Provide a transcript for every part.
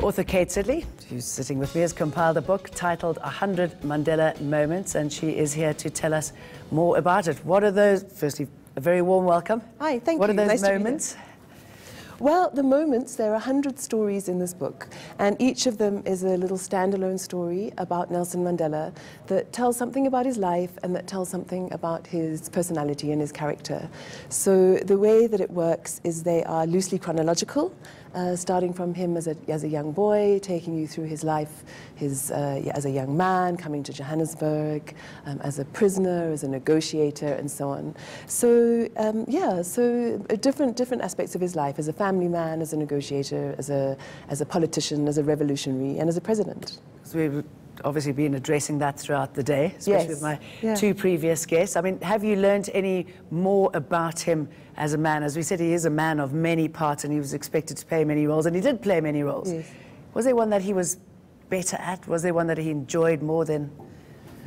Author Kate Sidley, who's sitting with me, has compiled a book titled 100 Mandela Moments, and she is here to tell us more about it. What are those? Firstly, a very warm welcome. Hi, thank you. What are those nice moments? Well, the moments, there are 100 stories in this book, and each of them is a little standalone story about Nelson Mandela that tells something about his life and that tells something about his personality and his character. So the way that it works is they are loosely chronological, starting from him as a young boy, taking you through his life, as a young man, coming to Johannesburg, as a prisoner, as a negotiator, and so on. So, different aspects of his life, as a family man, as a negotiator, as a politician, as a revolutionary, and as a president. So we've obviously been addressing that throughout the day, especially with my two previous guests. I mean, have you learned any more about him as a man? As we said, he is a man of many parts, and he was expected to play many roles, and he did play many roles. Yes. Was there one that he was better at? Was there one that he enjoyed more than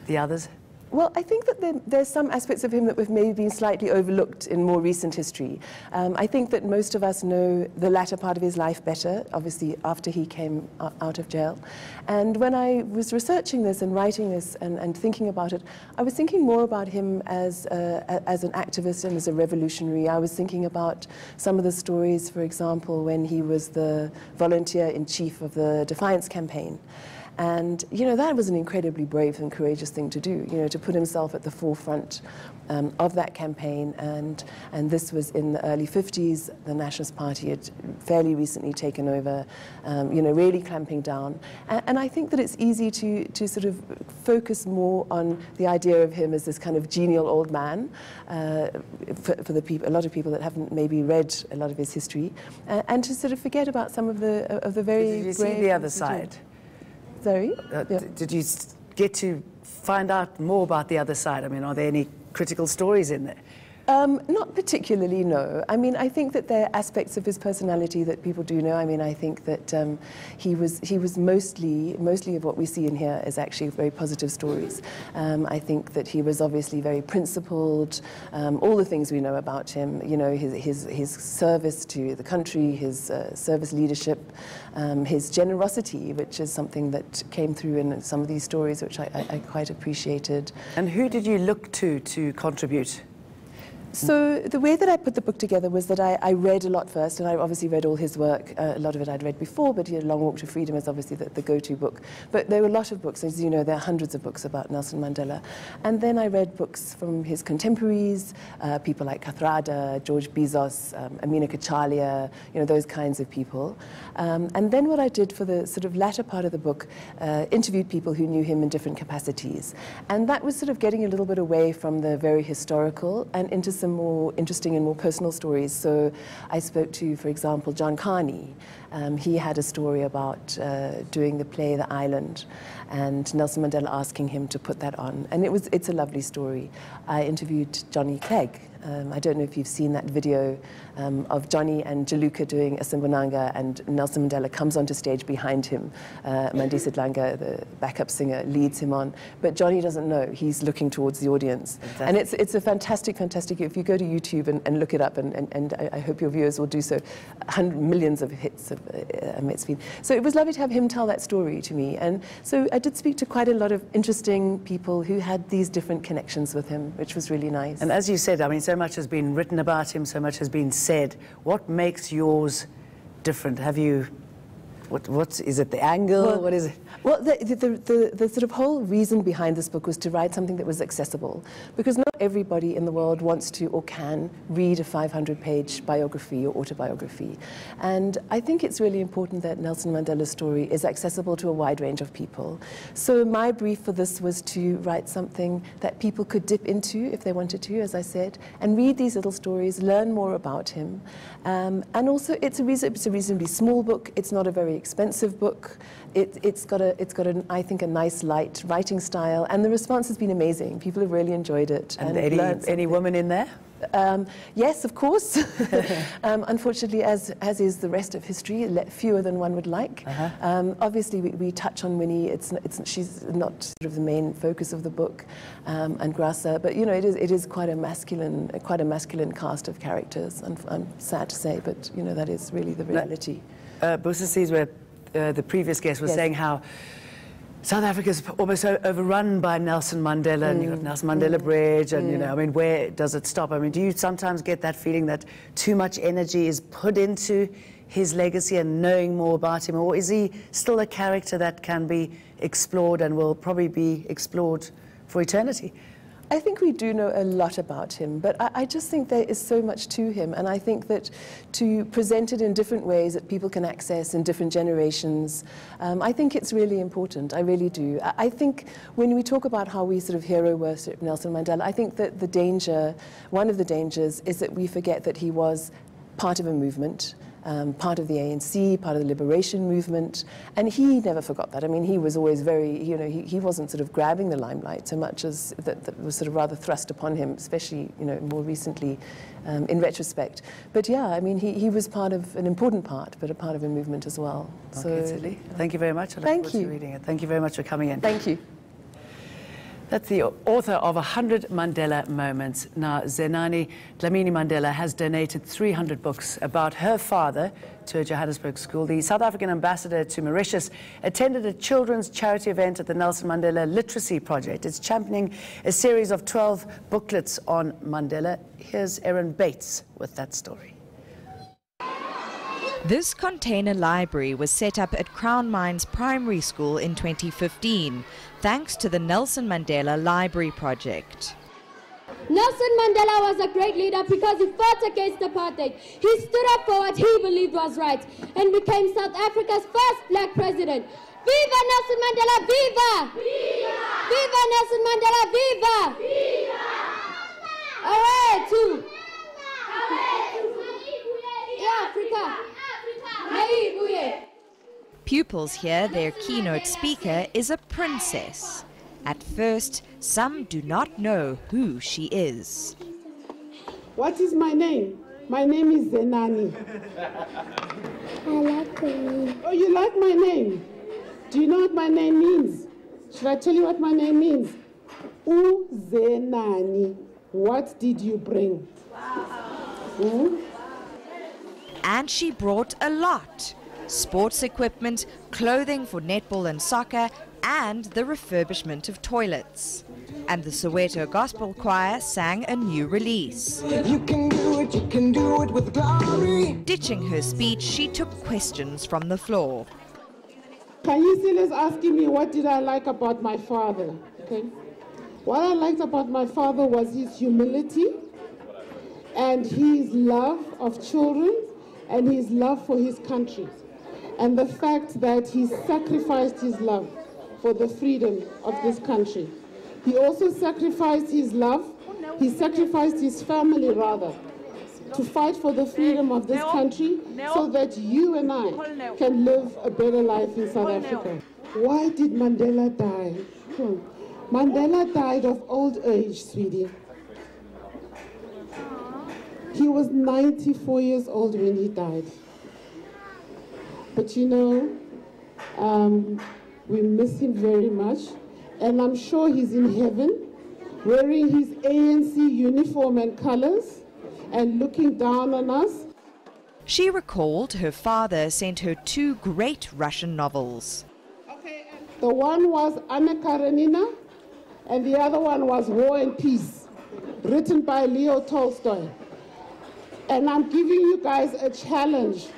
the others? Well, I think that there's some aspects of him that have maybe been slightly overlooked in more recent history. I think that most of us know the latter part of his life better, obviously after he came out of jail. And when I was researching this and writing this and thinking about it, I was thinking more about him as an activist and as a revolutionary. I was thinking about some of the stories, for example, when he was the volunteer-in-chief of the Defiance campaign. And, you know, that was an incredibly brave and courageous thing to do, you know, to put himself at the forefront of that campaign. And this was in the early 50s. The Nationalist Party had fairly recently taken over, you know, really clamping down. And I think that it's easy to sort of focus more on the idea of him as this kind of genial old man for the people, a lot of people that haven't maybe read a lot of his history, and to sort of forget about some of the very Did you see the other side? Sorry? Did you get to find out more about the other side? I mean, are there any critical stories in there? Not particularly, no. I mean, I think that there are aspects of his personality that people do know. I mean, I think that he was mostly of what we see in here is actually very positive stories. I think that he was obviously very principled. All the things we know about him, you know, his service to the country, his service leadership, his generosity, which is something that came through in some of these stories, which I quite appreciated. And who did you look to contribute? So the way that I put the book together was that I read a lot first, and I obviously read all his work. A lot of it I'd read before, but Long Walk to Freedom is obviously the go-to book. But there were a lot of books, as you know, there are hundreds of books about Nelson Mandela. And then I read books from his contemporaries, people like Kathrada, George Bizos, Amina Kachalia, you know, those kinds of people. And then what I did for the sort of latter part of the book, interviewed people who knew him in different capacities. And that was sort of getting a little bit away from the very historical and into some more interesting and more personal stories. So I spoke to, for example, John Carney. He had a story about doing the play The Island, and Nelson Mandela asking him to put that on. And it's a lovely story. I interviewed Johnny Clegg. I don't know if you've seen that video of Johnny and Jaluka doing a Simbonanga, and Nelson Mandela comes onto stage behind him. Mandisa Dlanga, the backup singer, leads him on. But Johnny doesn't know. He's looking towards the audience. Fantastic. And it's a fantastic, if you go to YouTube and look it up, and I hope your viewers will do so, millions of hits of it's been. So it was lovely to have him tell that story to me. And so I did speak to quite a lot of interesting people who had these different connections with him, which was really nice. And as you said, I mean, so much has been written about him, so much has been said. What makes yours different? Have you, what is it, the angle? Well, what is it? Well, the sort of whole reason behind this book was to write something that was accessible, because not everybody in the world wants to or can read a 500-page biography or autobiography. And I think it's really important that Nelson Mandela's story is accessible to a wide range of people. So my brief for this was to write something that people could dip into if they wanted to, as I said, and read these little stories, learn more about him. And also, it's a reasonably small book. It's not a very expensive book. It's got I think, a nice, light writing style, and the response has been amazing. People have really enjoyed it. And any woman in there? Yes, of course. Unfortunately, as is the rest of history, fewer than one would like. Obviously, we touch on Winnie. She's not sort of the main focus of the book, and Grasa. But you know, it is quite a masculine cast of characters. And I'm sad to say, but you know, that is really the reality. Busisiwe the previous guest was saying how South Africa is almost overrun by Nelson Mandela, and you've got Nelson Mandela Bridge, and you know, I mean, where does it stop? I mean, do you sometimes get that feeling that too much energy is put into his legacy and knowing more about him, or is he still a character that can be explored and will probably be explored for eternity? I think we do know a lot about him, but I just think there is so much to him, and I think that to present it in different ways that people can access in different generations, I think it's really important. I really do. I think when we talk about how we sort of hero worship Nelson Mandela, I think that the danger, one of the dangers, is that we forget that he was part of a movement. Part of the ANC, part of the liberation movement, and he never forgot that. I mean, he was always very, you know, he wasn't sort of grabbing the limelight so much as that was sort of rather thrust upon him, especially, you know, more recently in retrospect. But yeah, I mean, he was part of an important part, but a part of a movement as well. Okay, so, thank you very much. I look forward to reading it. Thank you very much for coming in. Thank you. That's the author of 100 Mandela Moments. Now, Zenani Dlamini Mandela has donated 300 books about her father to a Johannesburg school. The South African ambassador to Mauritius attended a children's charity event at the Nelson Mandela Literacy Project. It's championing a series of 12 booklets on Mandela. Here's Erin Bates with that story. This container library was set up at Crown Mines Primary School in 2015, thanks to the Nelson Mandela Library Project. Nelson Mandela was a great leader because he fought against apartheid. He stood up for what he believed was right and became South Africa's first black president. Viva Nelson Mandela, viva! Viva! Viva Nelson Mandela, viva! Viva! Away to Africa! Pupils hear their keynote speaker is a princess. At first, some do not know who she is. What is my name? My name is Zenani. I like your name. Oh, you like my name? Do you know what my name means? Should I tell you what my name means? Zenani. What did you bring? And she brought a lot. Sports equipment, clothing for netball and soccer, and the refurbishment of toilets. And the Soweto Gospel Choir sang a new release. You can do it with glory. Ditching her speech, she took questions from the floor. Can you see this asking me what did I like about my father? Okay. What I liked about my father was his humility and his love of children and his love for his country, and the fact that he sacrificed his love for the freedom of this country. He also sacrificed his love, he sacrificed his family rather, to fight for the freedom of this country so that you and I can live a better life in South Africa. Why did Mandela die? Mandela died of old age, sweetie. He was 94 years old when he died. But you know, we miss him very much. And I'm sure he's in heaven, wearing his ANC uniform and colors and looking down on us. She recalled her father sent her 2 great Russian novels. Okay, the one was Anna Karenina, and the other one was War and Peace, written by Leo Tolstoy. And I'm giving you guys a challenge.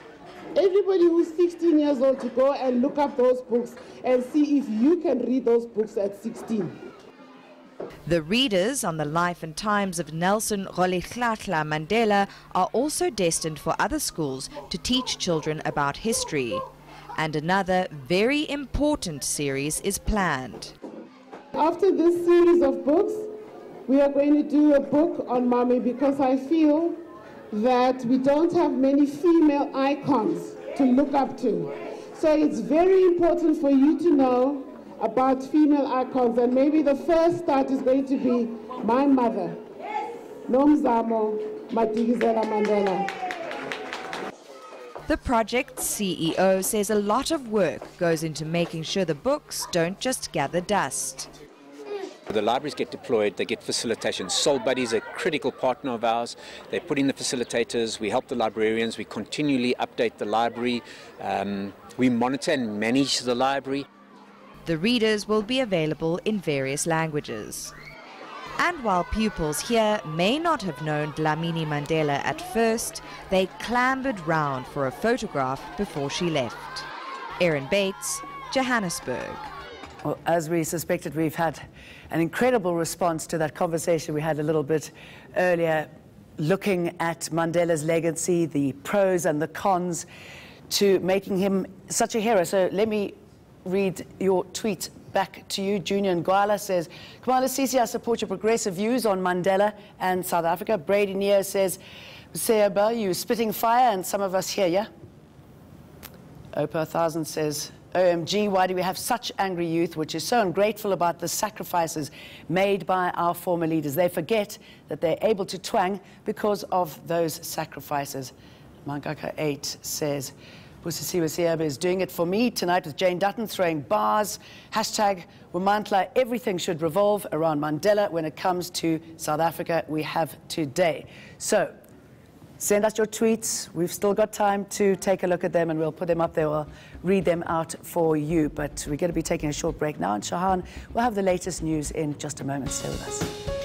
Everybody who's 16 years old to go and look up those books and see if you can read those books at 16. The readers on the life and times of Nelson Rolihlahla Mandela are also destined for other schools to teach children about history. And another very important series is planned. After this series of books, we are going to do a book on Mommy because I feel that we don't have many female icons to look up to. So it's very important for you to know about female icons, and maybe the first start is going to be my mother, Nomzamo Madikizela Mandela. The project's CEO says a lot of work goes into making sure the books don't just gather dust. The libraries get deployed, they get facilitation. Soul Buddies are a critical partner of ours. They put in the facilitators, we help the librarians, we continually update the library, we monitor and manage the library. The readers will be available in various languages. And while pupils here may not have known Dlamini Mandela at first, they clambered round for a photograph before she left. Erin Bates, Johannesburg. Well, as we suspected, we've had an incredible response to that conversation we had a little bit earlier, looking at Mandela's legacy, the pros and the cons to making him such a hero. So let me read your tweet back to you. Junior Ngwala says, Kamala Sisi, I support your progressive views on Mandela and South Africa. Brady Neo says, Seaba, you spitting fire and some of us hear ya. Opa 1000 says, OMG, why do we have such angry youth, which is so ungrateful about the sacrifices made by our former leaders? They forget that they're able to twang because of those sacrifices. Mangaka 8 says, Busisiwe Siaba is doing it for me tonight with Jane Dutton throwing bars. Hashtag Wamantla, everything should revolve around Mandela when it comes to South Africa we have today. So, send us your tweets. We've still got time to take a look at them and we'll put them up there. We'll read them out for you. But we're going to be taking a short break now. And Shahan will have the latest news in just a moment. Stay with us.